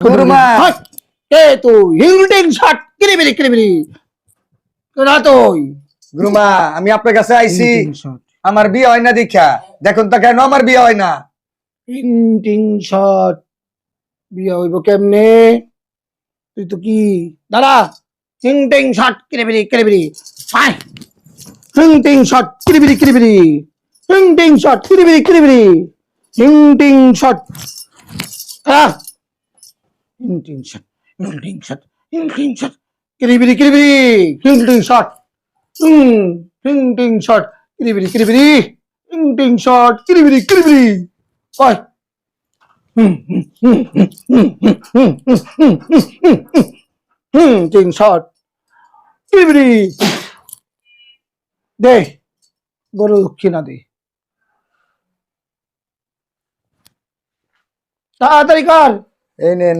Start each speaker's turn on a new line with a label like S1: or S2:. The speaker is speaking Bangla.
S1: গুরুমা
S2: কে তুই হিলটিং শট কিরিবিরি তোরা তুই
S1: গুরুমা আমি আপনার কাছে আইছি
S2: হিলটিং শট
S1: আমার বিয়ে হয় না দীক্ষা দেখুন তো কেন আমার বিয়ে হয় না
S2: হিলটিং শট বিয়ে হইব কেমনে তুই তো কি দাঁড়া হিলটিং শট কিরিবিরি হাই হিলটিং শট কিরিবিরি হিলটিং শট কিরিবিরি হিলটিং শট আহ হিলটিং শট হিলটিং শট কিরিবিরি হিলটিং শট হিলটিং শট কিরিবিরি হিলটিং শট কিরিবিরি ওই হিলটিং শট কিরিবিরি দে বড় দক্ষিণা দে তাড়াতাড়ি কর
S1: এই নেন